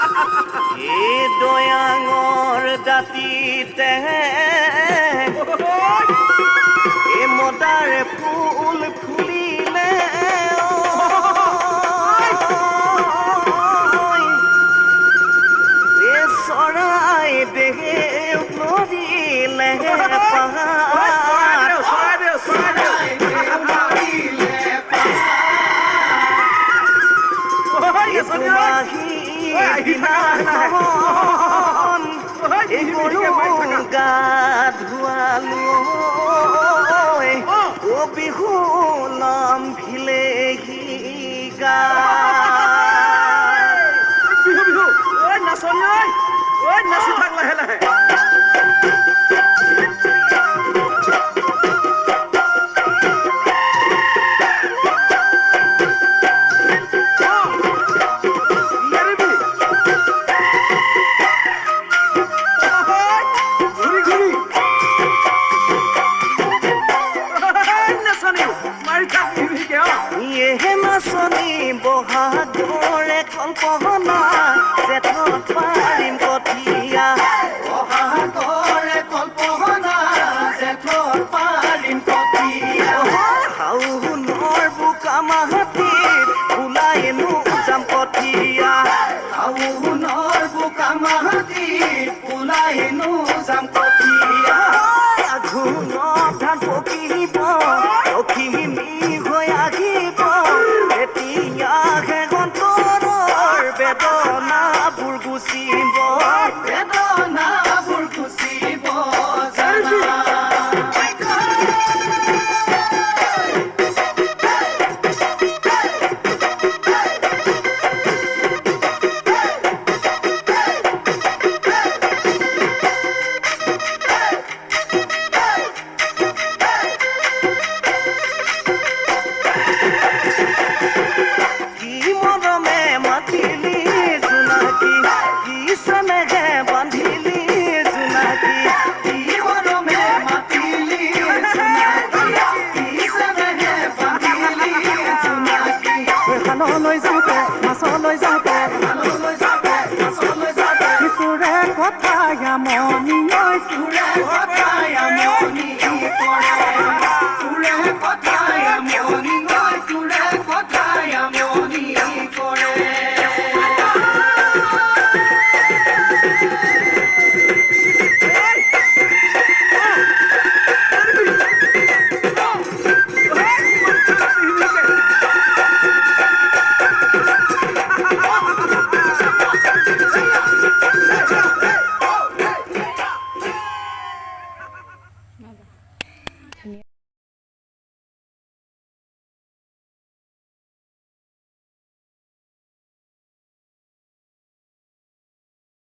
এই দয়াঙৰ দাঁতিতে এই মদাৰে ফুল ফুলিলে এই চৰাই দেহ নদীলে গা ধুৱালো ও বিহু নাম ভিলেহি গা বিহু বিহু ঐ নাচনি ঐ নাচি থাক লাহে লাহে বহাগৰে কল্পনা জেঠত পাৰিম কঠীয়া বহাগৰে কল্পনা জেঠত পাৰিম কঠীয়া শাওনৰ বোকা মাটিত ওলাইনো যাম কঠীয়া শাওনৰ বোকা মাটিত ওলাইনো যাম কঠীয়া আঘোণত ধান পকিব লখিমী হৈ আহিব এতিয়াহে অন্তৰৰ বেদনাবোৰ গুচিব বেদনাবোৰ গুচিব জানা মনি ঐ